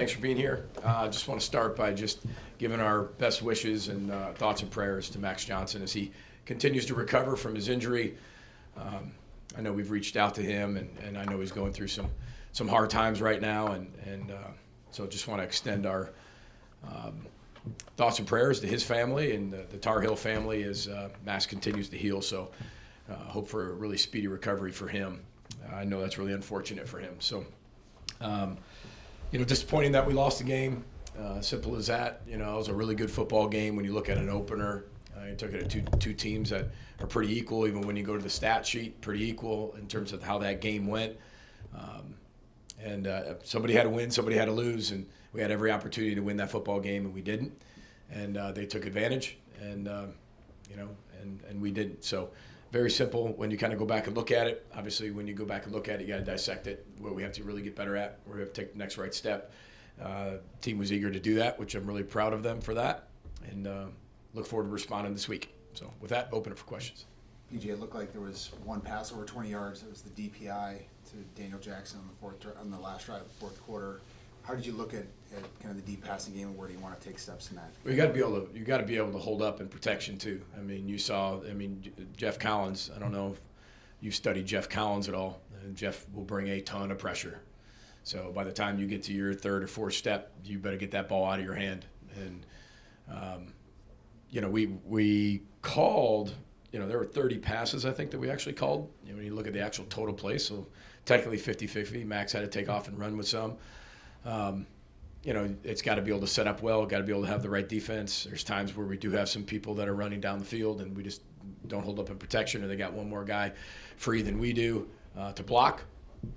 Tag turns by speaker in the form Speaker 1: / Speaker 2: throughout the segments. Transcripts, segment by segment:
Speaker 1: Thanks for being here. I just want to start by just giving our best wishes and thoughts and prayers to Max Johnson as he continues to recover from his injury. I know we've reached out to him, and I know he's going through some hard times right now, and so just want to extend our thoughts and prayers to his family and the Tar Heel family as Max continues to heal. So hope for a really speedy recovery for him. I know that's really unfortunate for him. So. Disappointing that we lost the game. Simple as that. It was a really good football game when you look at an opener. You took it at two teams that are pretty equal, even when you go to the stat sheet, pretty equal in terms of how that game went. Somebody had to win, somebody had to lose, and we had every opportunity to win that football game, and we didn't. And they took advantage, and we didn't. So very simple when you kind of go back and look at it. Obviously, when you go back and look at it, you got to dissect it, what we have to really get better at, where we have to take the next right step. Team was eager to do that, which I'm really proud of them for that, and look forward to responding this week. So with that, open it for questions.
Speaker 2: PJ, it looked like there was one pass over 20 yards. It was the DPI to Daniel Jackson on the last drive of the fourth quarter. How did you look at kind of the deep passing game, and where do you want to take steps in that?
Speaker 1: Well, you got to be able to hold up in protection too. I mean, Jeff Collins. I don't know if you've studied Jeff Collins at all. Jeff will bring a ton of pressure. So by the time you get to your third or fourth step, you better get that ball out of your hand. And we called. There were 30 passes, I think, that we actually called. When you look at the actual total play, so technically 50-50. Max had to take off and run with some. It's got to be able to set up well, got to be able to have the right defense. There's times where we do have some people that are running down the field and we just don't hold up in protection, or they got one more guy free than we do to block.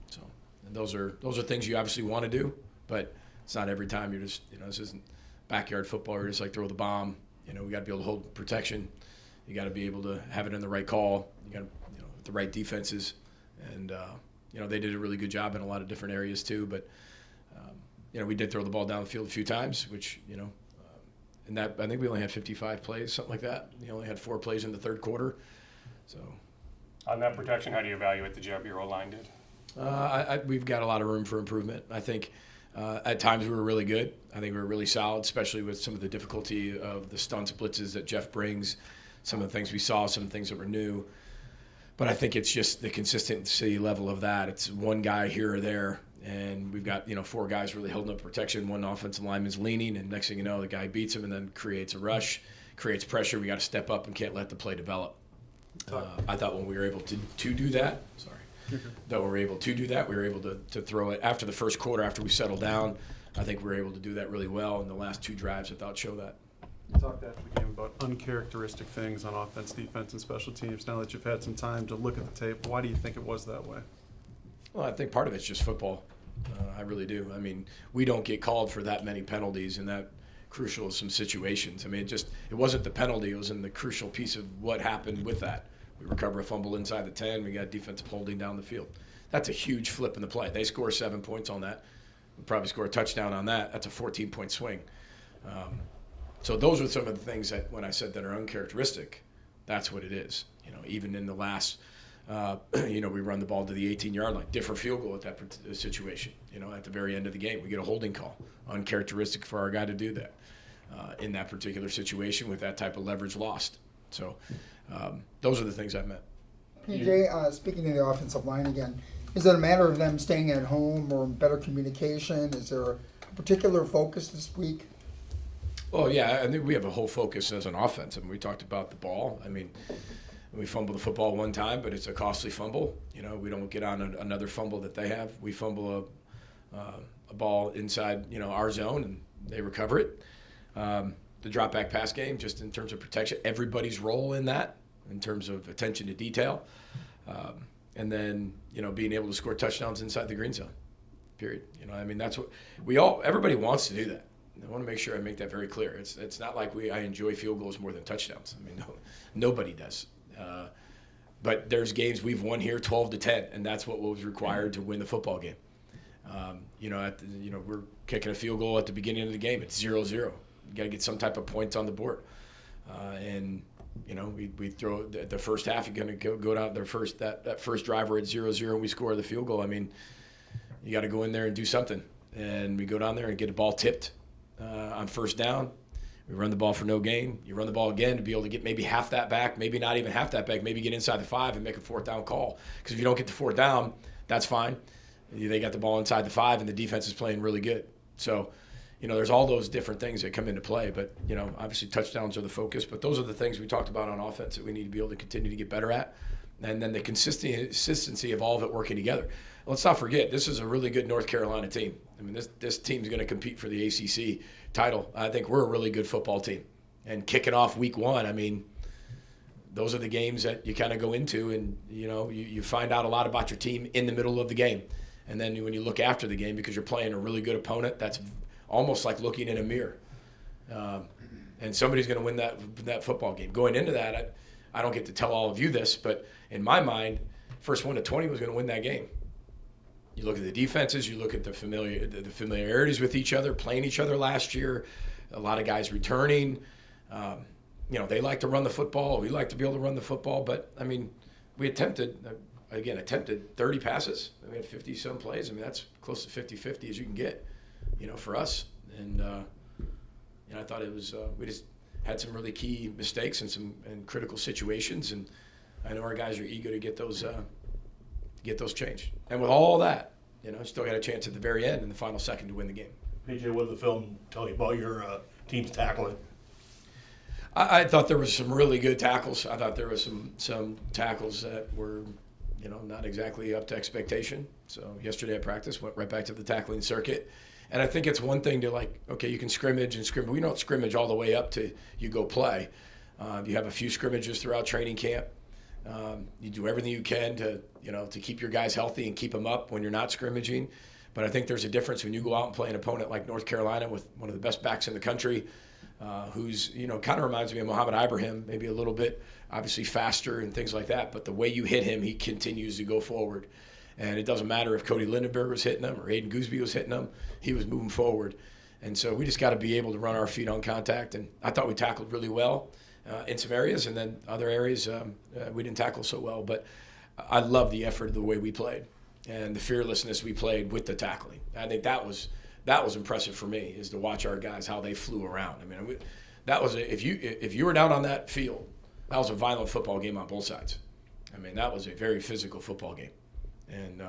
Speaker 1: So and those are things you obviously want to do, but it's not every time. You're just, this isn't backyard football. You're just like throw the bomb. We got to be able to hold protection. You got to be able to have it in the right call. You got to, the right defenses. And, they did a really good job in a lot of different areas too, but we did throw the ball down the field a few times, which, and that I think we only had 55 plays, something like that. We only had 4 plays in the third quarter. So,
Speaker 3: on that protection, how do you evaluate the job your O-line did?
Speaker 1: We've got a lot of room for improvement. I think at times we were really good. I think we were really solid, especially with some of the difficulty of the stunts, blitzes that Jeff brings, some of the things we saw, some things that were new. But I think it's just the consistency level of that. It's one guy here or there. And we've got, 4 guys really holding up protection. One offensive lineman's leaning, and next thing you know, the guy beats him and then creates a rush, creates pressure. We got to step up and can't let the play develop. I thought when we were able to do that, we were able to throw it after the first quarter, after we settled down. I think we were able to do that really well. And the last 2 drives, I thought, show that.
Speaker 4: You talked after the game about uncharacteristic things on offense, defense, and special teams. Now that you've had some time to look at the tape, why do you think it was that way?
Speaker 1: Well, I think part of it's just football. I really do. I mean, we don't get called for that many penalties in that crucial some situations. I mean, it wasn't the penalty. It was in the crucial piece of what happened with that. We recover a fumble inside the 10. We got defensive holding down the field. That's a huge flip in the play. They score 7 points on that. We probably score a touchdown on that. That's a 14-point swing. So those are some of the things that when I said that are uncharacteristic, that's what it is. Even in the last we run the ball to the 18-yard line. Different field goal at that situation. At the very end of the game, we get a holding call. Uncharacteristic for our guy to do that in that particular situation with that type of leverage lost. So those are the things I meant.
Speaker 5: PJ, speaking of the offensive line again, is it a matter of them staying at home or better communication? Is there a particular focus this week?
Speaker 1: Well, yeah, I think we have a whole focus as an offense. I mean, we talked about the ball. I mean, we fumble the football one time, but it's a costly fumble. We don't get on another fumble that they have. We fumble a ball inside, our zone, and they recover it. The drop back pass game, just in terms of protection, everybody's role in that, in terms of attention to detail, and then being able to score touchdowns inside the green zone. Period. That's what everybody wants to do that. I want to make sure I make that very clear. It's not like I enjoy field goals more than touchdowns. Nobody does. But there's games we've won here 12-10, and that's what was required to win the football game. We're kicking a field goal at the beginning of the game. It's 0-0. You got to get some type of points on the board. We throw the first half. You're going to go down that first drive. We're at 0-0, and we score the field goal. You got to go in there and do something. and we go down there and get a ball tipped on first down. We run the ball for no gain. You run the ball again to be able to get maybe half that back, maybe not even half that back, maybe get inside the 5 and make a fourth down call. Because if you don't get the fourth down, that's fine. They got the ball inside the 5 and the defense is playing really good. So, there's all those different things that come into play. But, obviously touchdowns are the focus. But those are the things we talked about on offense that we need to be able to continue to get better at. And then the consistency of all of it working together. Let's not forget, this is a really good North Carolina team. I mean, this team's going to compete for the ACC title. I think we're a really good football team. And kicking off week 1, I mean, those are the games that you kind of go into and, you find out a lot about your team in the middle of the game. And then when you look after the game, because you're playing a really good opponent, that's almost like looking in a mirror. And somebody's going to win that football game. Going into that, I don't get to tell all of you this, but in my mind, first 1 to 20 was going to win that game. You look at the defenses, you look at the familiarities with each other, playing each other last year, a lot of guys returning. They like to run the football. We like to be able to run the football, but, I mean, we attempted 30 passes. We had 50-some plays. I mean, that's close to 50-50 as you can get, for us. And, I thought it was we just had some really key mistakes and critical situations, and I know our guys are eager to get those changed. And with all that, still got a chance at the very end in the final second to win the game.
Speaker 6: PJ, what did the film tell you about your team's tackling?
Speaker 1: I thought there was some really good tackles. I thought there was some tackles that were, not exactly up to expectation. So yesterday at practice, went right back to the tackling circuit. And I think it's one thing to you can scrimmage. We don't scrimmage all the way up to you go play. You have a few scrimmages throughout training camp. You do everything you can to keep your guys healthy and keep them up when you're not scrimmaging. But I think there's a difference when you go out and play an opponent like North Carolina with one of the best backs in the country, who's, kind of reminds me of Mohamed Ibrahim, maybe a little bit, obviously faster and things like that. But the way you hit him, he continues to go forward. And it doesn't matter if Cody Lindenberg was hitting him or Aiden Gooseby was hitting him, he was moving forward. And so we just got to be able to run our feet on contact. And I thought we tackled really well in some areas, and then other areas we didn't tackle so well. But I love the effort of the way we played and the fearlessness we played with the tackling. I think that was impressive for me, is to watch our guys, how they flew around. I mean, if you were down on that field, that was a violent football game on both sides. I mean, that was a very physical football game. And,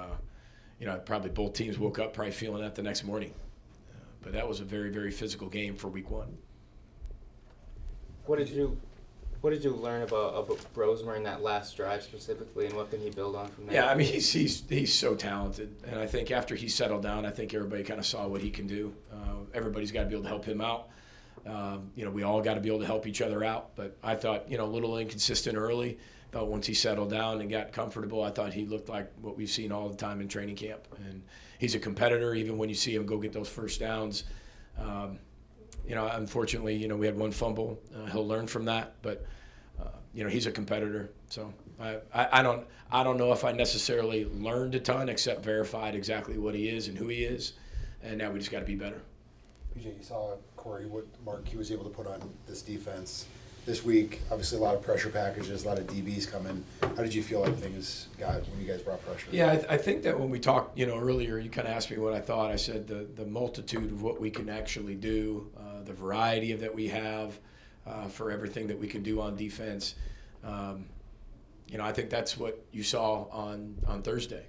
Speaker 1: probably both teams woke up probably feeling that the next morning. But that was a very, very physical game for week 1.
Speaker 7: What did you learn about Brosmer in that last drive specifically, and what can he build on from there?
Speaker 1: Yeah, I mean, he's so talented. And I think after he settled down, I think everybody kind of saw what he can do. Everybody's got to be able to help him out. We all got to be able to help each other out. But I thought, a little inconsistent early. But once he settled down and got comfortable, I thought he looked like what we've seen all the time in training camp. And he's a competitor, even when you see him go get those first downs. Unfortunately, we had one fumble. He'll learn from that. But, he's a competitor. So I don't know if I necessarily learned a ton, except verified exactly what he is and who he is. And now we just got to be better.
Speaker 8: PJ, you saw Corey, what Mark he was able to put on this defense this week. Obviously, a lot of pressure packages, a lot of DBs coming. How did you feel like things got when you guys brought pressure?
Speaker 1: Yeah, I think that when we talked, earlier, you kind of asked me what I thought. I said the multitude of what we can actually do, the variety of that we have for everything that we can do on defense. I think that's what you saw on Thursday.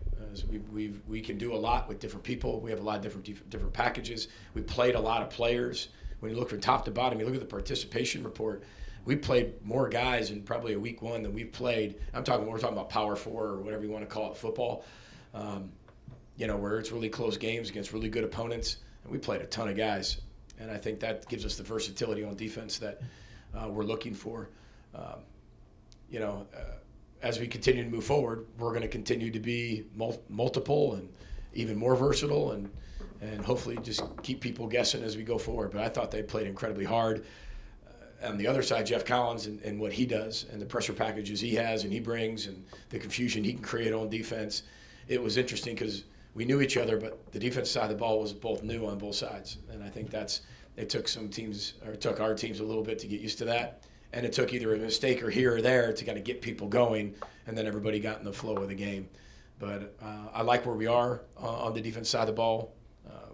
Speaker 1: We can do a lot with different people. We have a lot of different packages. We played a lot of players. When you look from top to bottom, you look at the participation report. We played more guys in probably a week 1 than we've played. We're talking about Power 4 or whatever you want to call it, football. Where it's really close games against really good opponents. And we played a ton of guys. And I think that gives us the versatility on defense that we're looking for. As we continue to move forward, we're going to continue to be multiple and even more versatile and hopefully just keep people guessing as we go forward. But I thought they played incredibly hard. On the other side, Jeff Collins and what he does and the pressure packages he has and he brings and the confusion he can create on defense, it was interesting because we knew each other, but the defense side of the ball was both new on both sides. And I think it took our teams a little bit to get used to that. And it took either a mistake or here or there to kind of get people going, and then everybody got in the flow of the game. But I like where we are on the defense side of the ball.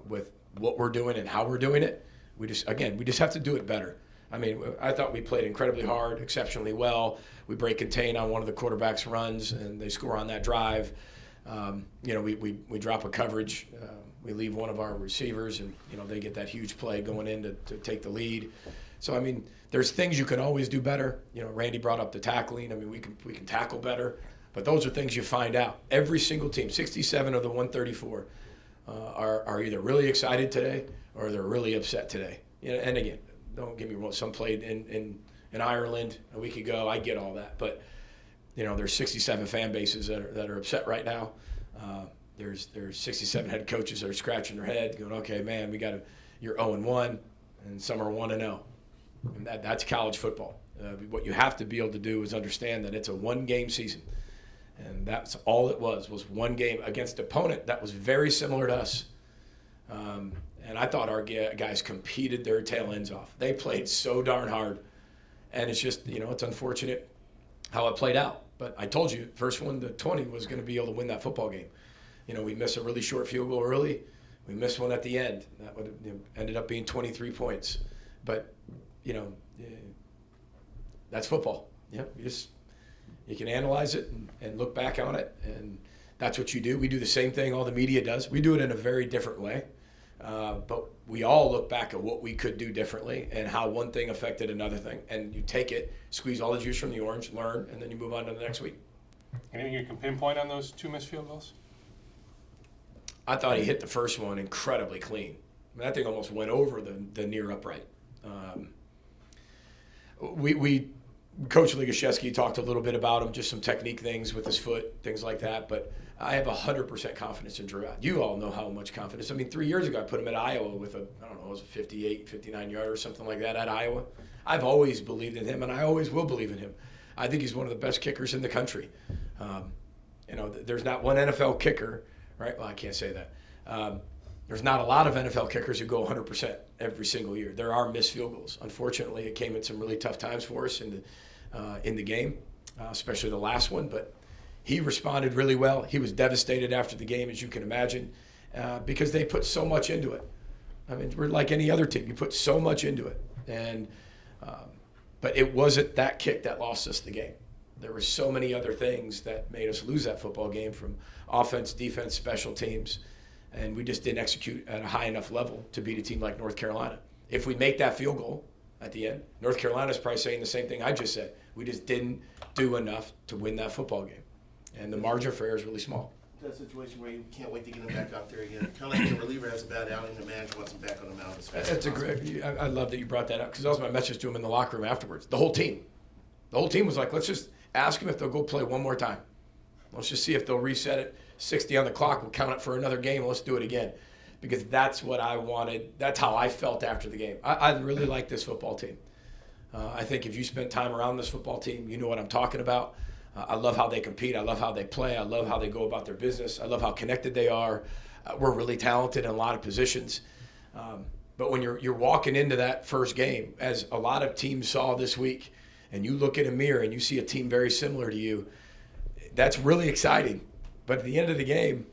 Speaker 1: with what we're doing and how we're doing it. We just have to do it better. I mean, I thought we played incredibly hard, exceptionally well. We break contain on one of the quarterback's runs, and they score on that drive. We drop a coverage. We leave one of our receivers, and they get that huge play going in to take the lead. So I mean, there's things you can always do better. Randy brought up the tackling. I mean, we can tackle better, but those are things you find out. Every single team, 67 of the 134, are either really excited today or they're really upset today. And again, don't get me wrong. Some played in Ireland a week ago. I get all that, but there's 67 fan bases that are upset right now. There's 67 head coaches that are scratching their head, going, "Okay, man, you're 0-1, and some are 1-0." And that's college football. What you have to be able to do is understand that it's a one-game season, and that's all it was one game against an opponent that was very similar to us. And I thought our guys competed their tail ends off. They played so darn hard, and it's just it's unfortunate how it played out. But I told you, first 1 to 20 was going to be able to win that football game. We missed a really short field goal early. We missed one at the end. That would have ended up being 23 points. But that's football. You can analyze it and look back on it, and that's what you do. We do the same thing all the media does. We do it in a very different way. But we all look back at what we could do differently and how one thing affected another thing. And you take it, squeeze all the juice from the orange, learn, and then you move on to the next week.
Speaker 3: Anything you can pinpoint on those 2 missed field goals?
Speaker 1: I thought he hit the first one incredibly clean. I mean, that thing almost went over the near upright. Coach Legashevsky talked a little bit about him, just some technique things with his foot, things like that. But I have 100% confidence in Dragan. You all know how much confidence. I mean, 3 years ago, I put him at Iowa with it was a 58, 59-yarder or something like that at Iowa. I've always believed in him, and I always will believe in him. I think he's one of the best kickers in the country. There's not one NFL kicker, right? Well, I can't say that. There's not a lot of NFL kickers who go 100% every single year. There are missed field goals. Unfortunately, it came at some really tough times for us in the game, especially the last one. But he responded really well. He was devastated after the game, as you can imagine, because they put so much into it. I mean, we're like any other team. You put so much into it. But it wasn't that kick that lost us the game. There were so many other things that made us lose that football game, from offense, defense, special teams. And we just didn't execute at a high enough level to beat a team like North Carolina. If we make that field goal at the end, North Carolina's probably saying the same thing I just said. We just didn't do enough to win that football game. And the margin for error is really small.
Speaker 9: That situation where you can't wait to get him back out there again. Kind of like the reliever has a bad outing, the manager wants him back on the mound as fast
Speaker 1: That's
Speaker 9: as
Speaker 1: a
Speaker 9: possible.
Speaker 1: great. I love that you brought that up, because that was my message to him in the locker room afterwards. The whole team was like, let's just ask him if they'll go play one more time. Let's just see if they'll reset it. 60 on the clock. We'll count it for another game. Let's do it again, because that's what I wanted. That's how I felt after the game. I really like this football team. I think if you spent time around this football team, you know what I'm talking about. I love how they compete. I love how they play. I love how they go about their business. I love how connected they are. We're really talented in a lot of positions. But when you're walking into that first game, as a lot of teams saw this week, and you look in a mirror and you see a team very similar to you, that's really exciting. But at the end of the game,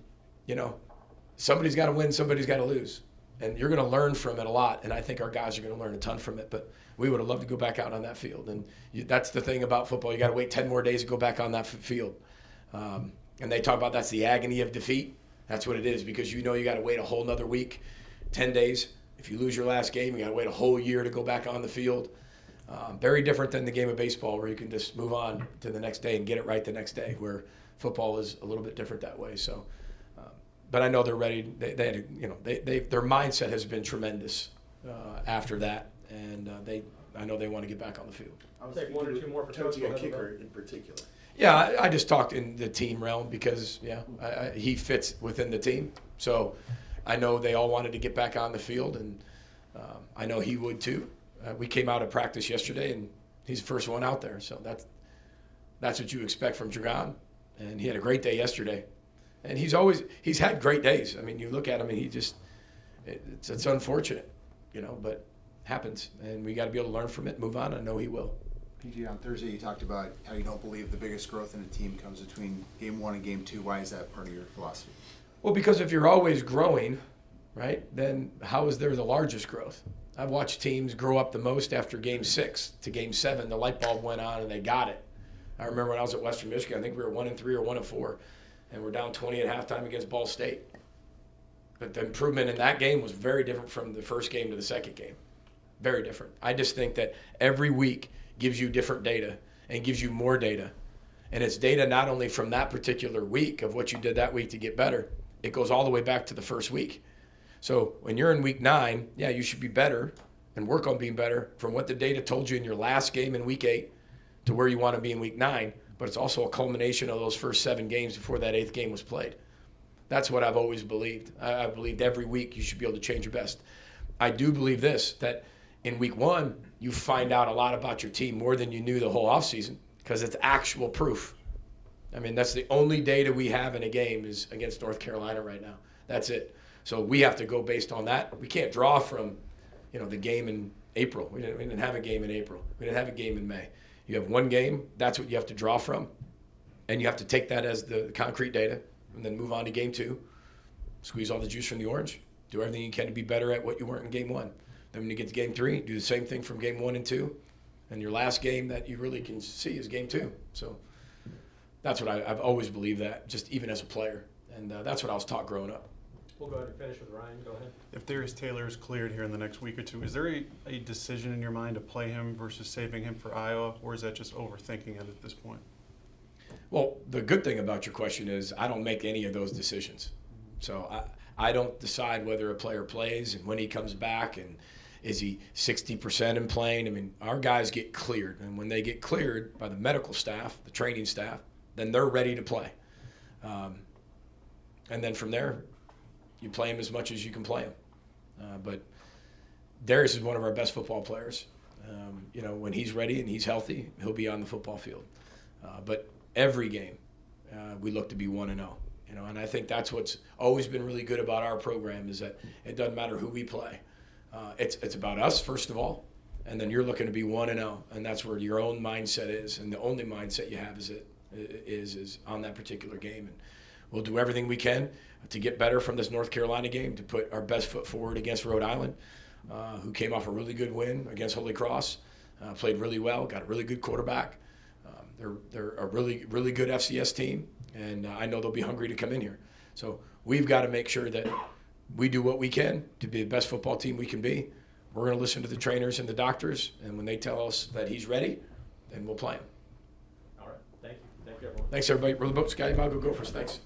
Speaker 1: somebody's got to win, somebody's got to lose. And you're going to learn from it a lot, and I think our guys are going to learn a ton from it. But we would have loved to go back out on that field. And that's the thing about football. You got to wait 10 more days to go back on that field. And they talk about that's the agony of defeat. That's what it is, because you got to wait a whole nother week, 10 days. If you lose your last game, you got to wait a whole year to go back on the field. Very different than the game of baseball, where you can just move on to the next day and get it right the next day, where football is a little bit different that way. So, but I know they're ready. They had, their mindset has been tremendous after that, and I know they want to get back on the field.
Speaker 9: I'll take 1 or 2 more for Coach. A kicker in particular.
Speaker 1: Yeah, I just talked in the team realm, because he fits within the team. So I know they all wanted to get back on the field, and I know he would too. We came out of practice yesterday, and he's the first one out there. So that's what you expect from Dragan. And he had a great day yesterday. And he's had great days. I mean, you look at him, and it's unfortunate, but happens. And we got to be able to learn from it, move on. I know he will.
Speaker 2: PG, on Thursday you talked about how you don't believe the biggest growth in a team comes between game 1 and game 2. Why is that part of your philosophy?
Speaker 1: Well, because if you're always growing, right, then how is there the largest growth? I've watched teams grow up the most after game 6 to game 7. The light bulb went on and they got it. I remember when I was at Western Michigan, I think we were 1-3 or 1-4, and we're down 20 at halftime against Ball State. But the improvement in that game was very different from the first game to the second game. Very different. I just think that every week gives you different data and gives you more data. And it's data not only from that particular week of what you did that week to get better, it goes all the way back to the first week. So when you're in week 9, yeah, you should be better and work on being better from what the data told you in your last game in week 8 to where you want to be in week 9. But it's also a culmination of those first 7 games before that 8th game was played. That's what I've always believed. I believed every week you should be able to change your best. I do believe this, that in week 1, you find out a lot about your team more than you knew the whole offseason because it's actual proof. I mean, that's the only data we have in a game is against North Carolina right now. That's it. So we have to go based on that. We can't draw from, the game in April. We didn't have a game in April. We didn't have a game in May. You have one game. That's what you have to draw from. And you have to take that as the concrete data and then move on to game 2. Squeeze all the juice from the orange. Do everything you can to be better at what you weren't in game 1. Then when you get to game 3, do the same thing from game 1 and 2. And your last game that you really can see is game 2. So that's what I've always believed that, just even as a player. And that's what I was taught growing up.
Speaker 10: We'll go ahead and finish with Ryan. Go ahead.
Speaker 4: If Darius Taylor is cleared here in the next week or two, is there a decision in your mind to play him versus saving him for Iowa, or is that just overthinking it at this point?
Speaker 1: Well, the good thing about your question is I don't make any of those decisions. So I don't decide whether a player plays and when he comes back and is he 60% in playing. I mean, our guys get cleared. And when they get cleared by the medical staff, the training staff, then they're ready to play. And then from there, you play him as much as you can play him. But Darius is one of our best football players. When he's ready and he's healthy, he'll be on the football field. But every game, we look to be 1-0. And I think that's what's always been really good about our program is that it doesn't matter who we play. It's about us, first of all, and then you're looking to be 1-0, and that's where your own mindset is, and the only mindset you have is on that particular game. And we'll do everything we can to get better from this North Carolina game, to put our best foot forward against Rhode Island, who came off a really good win against Holy Cross, played really well, got a really good quarterback. They're a really, really good FCS team, and I know they'll be hungry to come in here. So we've got to make sure that we do what we can to be the best football team we can be. We're going to listen to the trainers and the doctors, and when they tell us that he's ready, then we'll play him.
Speaker 10: All right. Thank you. Thank you, everyone.
Speaker 1: Thanks, everybody. Roll the boat, Scotty Bog, go Gophers. Thanks.